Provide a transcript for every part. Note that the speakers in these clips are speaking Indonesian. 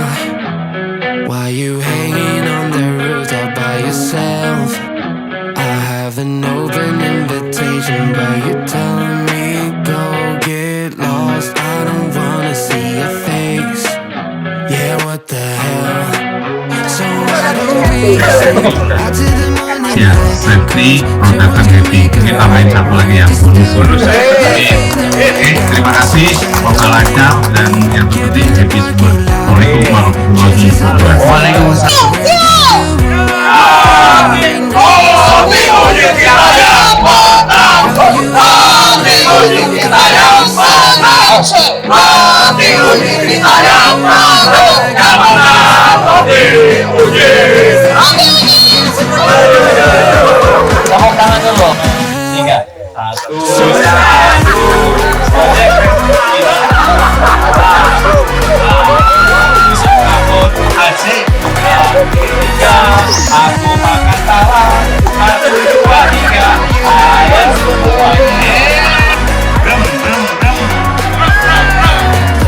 hell? Why you hanging on the rooftop by yourself? I have an open invitation, but you're telling me go get lost. I don't wanna see your face. Yeah, what the hell? So why don't we say out to the morning Ya, safety, produk happy. Kita main satu lagi yang bonus. Oke, terima kasih. Semoga lancar dan yang terpenting happy semua. Assalamualaikum warahmatullahi wabarakatuh. Waalaikumsalam. Tepuk tangan dulu. 3, 1. Aku makan tawa. 1, 2, 3. Ayo semuanya.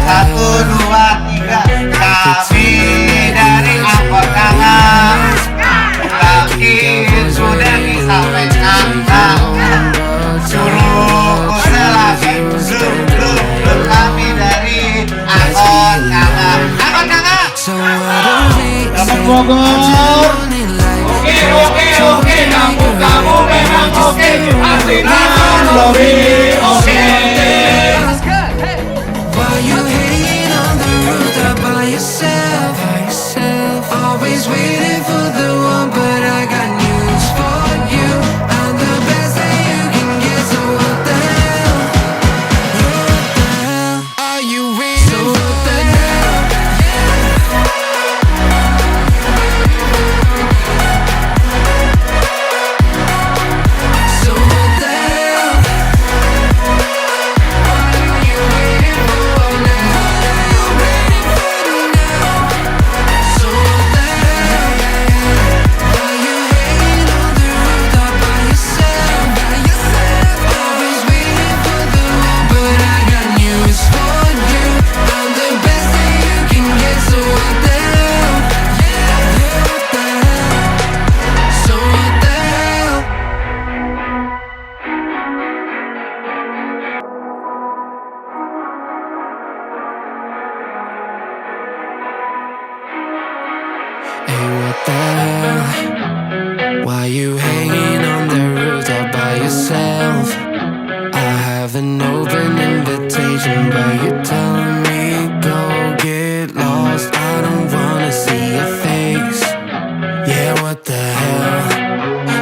1, 2, 3. Kami dari Angkor Kangen. Kaki sudah disampaikan. Suruh selagi belum kami dari Angkor Kangen. Angkor Kangen. Dapat Bogor. Oke, kamu memang oke. Asinan lebih oke. Why you hanging on the rooftop by yourself? Always waiting for the one, but I got news for you. I'm the best that you can get, so what the hell? What the hell are you waiting for? What the hell? So what the hell? What are you waiting for now? What are you waiting for now? So what the hell? Why you hanging on the rooftop by yourself? Always waiting for the one, but I got news for you. I'm the best that you can get, so what the hell? What the hell? So what the hell? Hey, what the hell? Why you hanging on the rooftop by yourself? I have an open invitation, but you're telling me go get lost. I don't wanna see your face. Yeah, what the hell?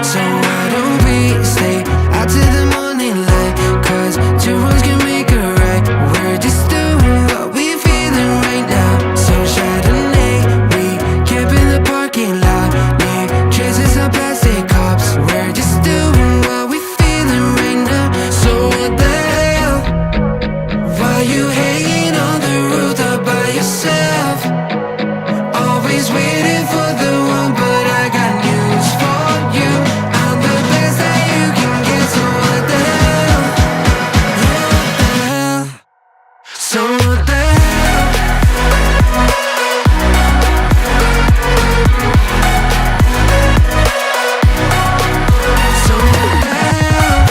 So why don't we stay out to the morning light? 'Cause two wrongs can make a right. We're just doing what we feeling right now. So Chardonnay, we camp in the parking lot. Leave traces of plastic cups. We're just doing what we feeling right now. So what the hell? Why you hanging on the rooftop by yourself? Always waiting for the one, but I got news for you. I'm the best that you can get, so what the hell? What the hell? So what the hell? So what the hell?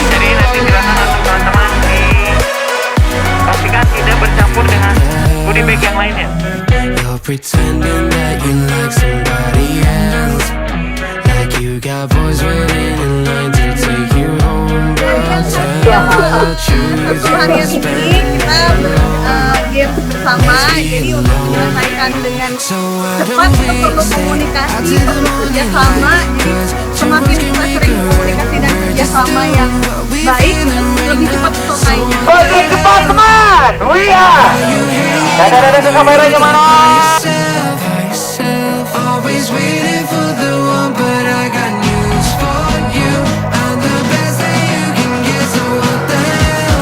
Jadi nanti silakan untuk teman-teman pastikan tidak bercampur dengan goodie bag yang lainnya. You're pretending that you like somebody else, like you got boys waiting in line to take you home, but tell choose Untuk hari ini kita game bersama, jadi untuk menyelesaikan dengan cepat kita perlu komunikasi, perlu kerjasama. Jadi semakin kita sering komunikasi dan kerjasama yang baik, lebih cepat selesainya. Oke, cepat teman. Wia. Dadah ke kameranya mana? Always waiting for the one, but I got news for you. I'm the best that you can get, so what the hell?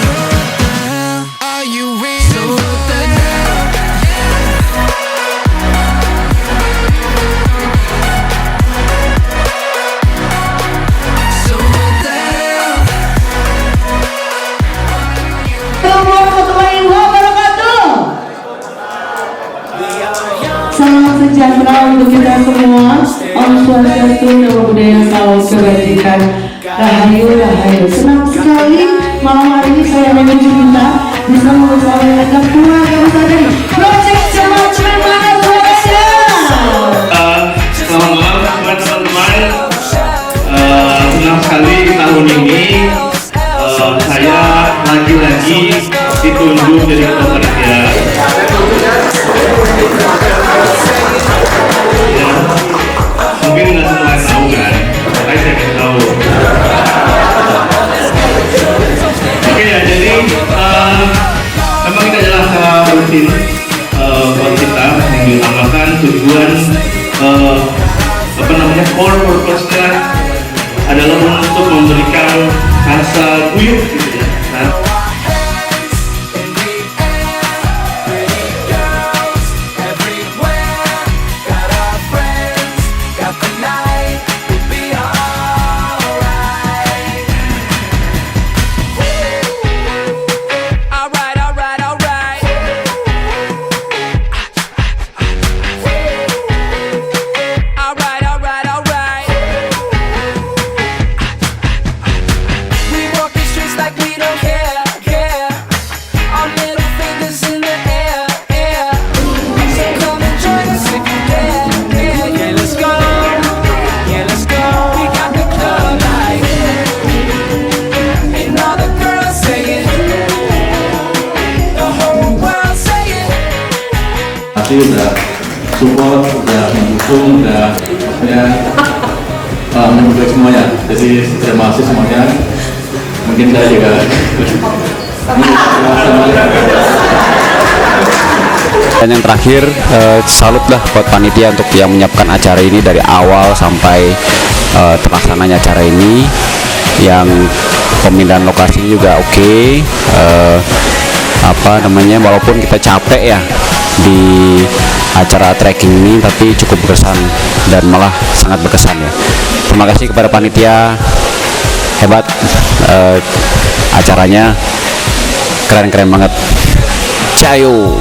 What the hell are you waiting? So what the hell? So what the hell? Semua teman sejahtera untuk kita semua. Om Swastiastu, Namo Buddhaya, salam kebajikan. Rahayu, rahayu. Senang sekali malam hari ini saya menuju kita bisa mengucapkan keluarga besar dari Project Mana suaranya. Selamat malam teman-teman. Senang sekali tahun ini saya lagi-lagi ditunjuk jadi ketua panitia. Ya, mungkin nggak semua yang tahu kan, tapi saya kasih tahu. Oke ya, jadi memang ini adalah acara rutin buat kita yang diutamakan tujuan core purpose-nya adalah untuk memberikan rasa guyup gitu ya. Udah support, udah mendukung, udah maksudnya mendukung semuanya. Jadi terima kasih semuanya. Mungkin saya juga dan yang terakhir salut lah buat panitia untuk yang menyiapkan acara ini dari awal sampai terlaksananya acara ini. Yang pemindahan lokasi juga oke. Walaupun kita capek ya di acara trekking ini, tapi cukup berkesan dan malah sangat berkesan ya. Terima kasih kepada panitia, hebat, acaranya keren-keren banget. Cayo.